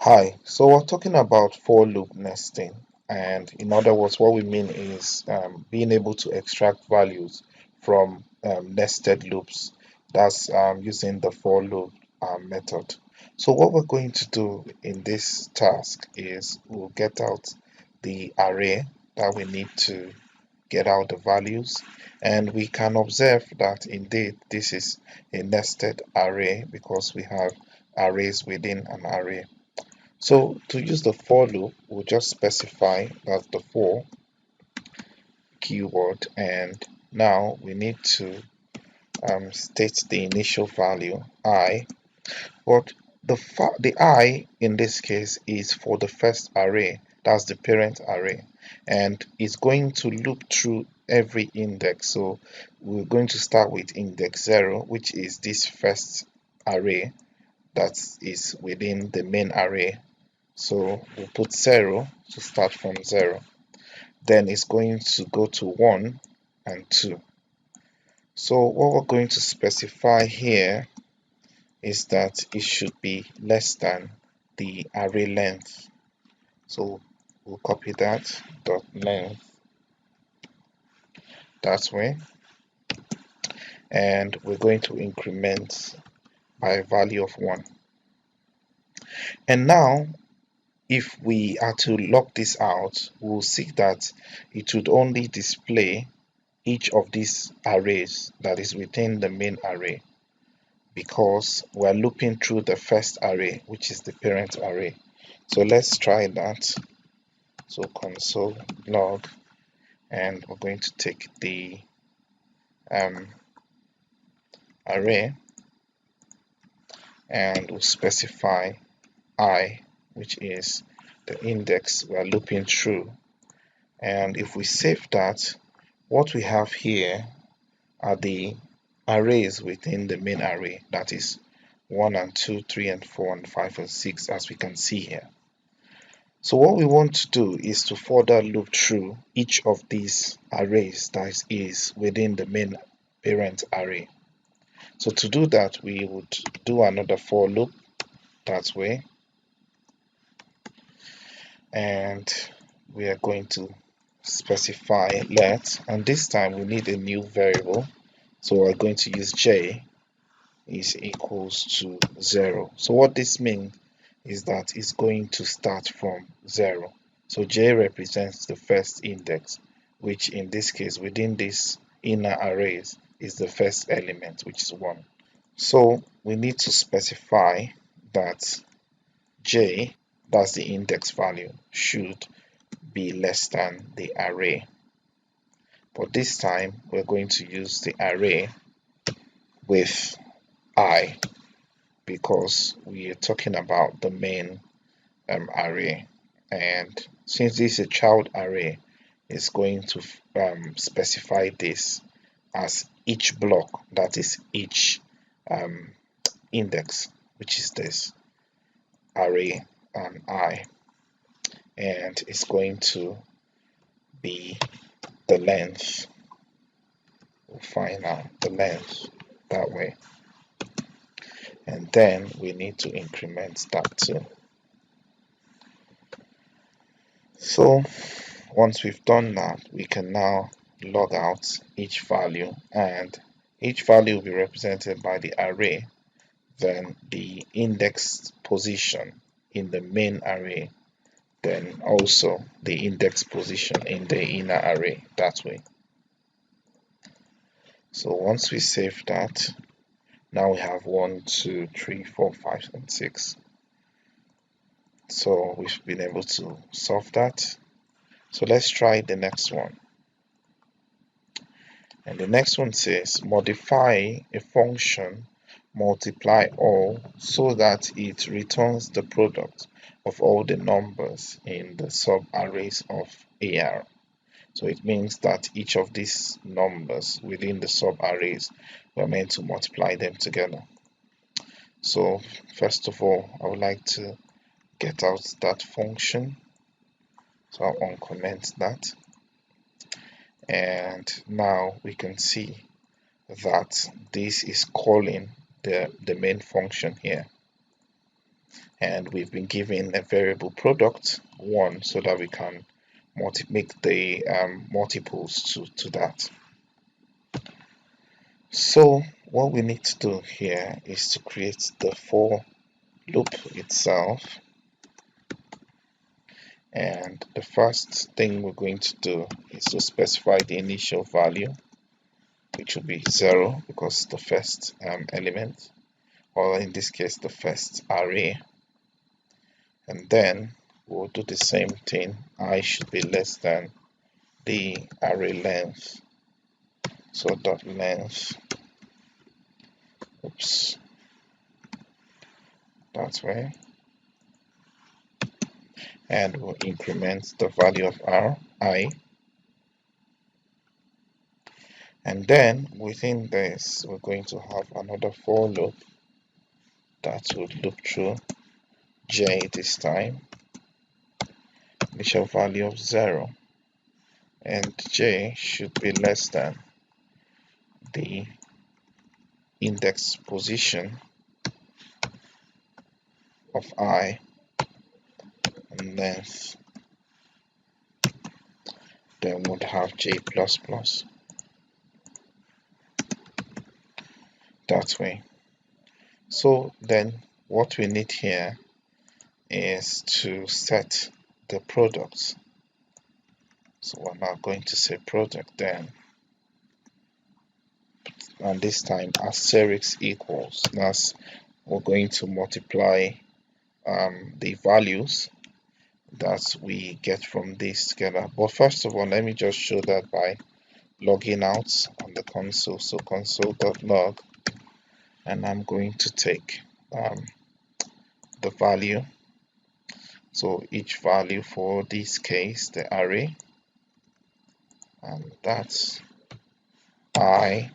Hi, so we're talking about for loop nesting, and in other words, what we mean is being able to extract values from nested loops. That's using the for loop method. So what we're going to do in this task is we'll get out the array that we need to get out the values, and we can observe that indeed this is a nested array because we have arrays within an array. So to use the for loop, we'll just specify that the for keyword, and now we need to state the initial value I, but the I in this case is for the first array, that's the parent array, and it's going to loop through every index. So we're going to start with index 0, which is this first array that is within the main array. So we'll put 0 to start from 0. Then it's going to go to 1 and 2. So what we're going to specify here is that it should be less than the array length. So we'll copy that dot length that way, and we're going to increment by a value of 1. And now if we are to log this out, we'll see that it would only display each of these arrays that is within the main array, because we're looping through the first array, which is the parent array. So let's try that. So console log, and we're going to take the array and we'll specify I, which is the index we're looping through. And if we save that, what we have here are the arrays within the main array, that is 1 and 2, 3 and 4 and 5 and 6, as we can see here. So what we want to do is to further loop through each of these arrays that is within the main parent array. So to do that, we would do another for loop that way, and we are going to specify let, and this time we need a new variable. So we're going to use j is equals to 0. So what this means is that it's going to start from 0. So j represents the first index, which in this case within this inner arrays is the first element, which is 1. So we need to specify that j, that's the index value, should be less than the array. But this time we're going to use the array with I, because we are talking about the main array, and since this is a child array, it's going to specify this as each block, that is each index, which is this array I, and it's going to be the length. We'll find out the length that way, and then we need to increment that too. So once we've done that, we can now log out each value, and each value will be represented by the array, then the index position in the main array, then also the index position in the inner array that way. So once we save that, now we have 1, 2, 3, 4, 5 and 6. So we've been able to solve that. So let's try the next one. And the next one says modify a function multiply all so that it returns the product of all the numbers in the subarrays of AR. So it means that each of these numbers within the subarrays, we're meant to multiply them together. So first of all, I would like to get out that function. So I'll uncomment that. And now we can see that this is calling the main function here. and we've been given a variable product 1 so that we can make the multiples to that. So what we need to do here is to create the for loop itself, and the first thing we're going to do is to specify the initial value, which will be 0 because the first element, or in this case the first array, and then we'll do the same thing. I should be less than the array length, so dot length, oops, that way, and we'll increment the value of I, and then within this we're going to have another for loop that would loop through j this time, initial value of 0, and j should be less than the index position of I and length, then would have j++, that way. So then what we need here is to set the product. So we're now going to say product then, and this time asterisk equals. That's, we're going to multiply the values that we get from this together. But first of all, let me just show that by logging out on the console. So console.log, and I'm going to take the value. So each value for this case, the array, and that's I,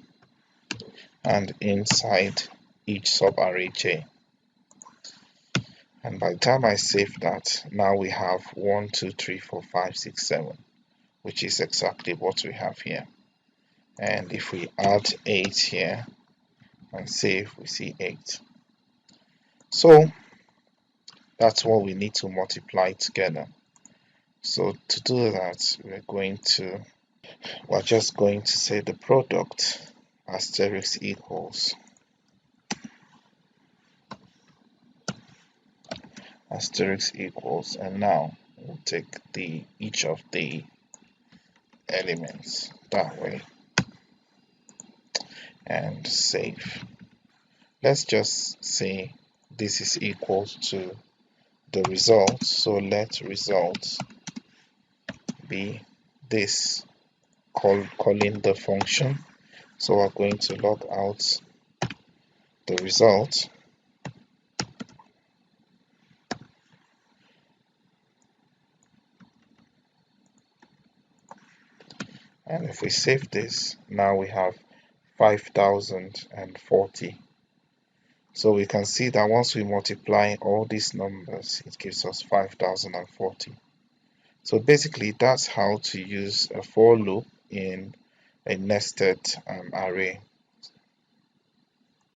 and inside each subarray j. And by the time I save that, now we have 1, 2, 3, 4, 5, 6, 7, which is exactly what we have here. And if we add 8 here and save, we see 8. So that's what we need to multiply together. So to do that, we're just going to say the product asterisk equals asterisk equals, and now we'll take each of the elements that way and save. Let's just say this is equal to the result, so let results be this, calling the function. So we're going to log out the result, and if we save this, now we have 5040. So we can see that once we multiply all these numbers, it gives us 5040. So basically that's how to use a for loop in a nested array.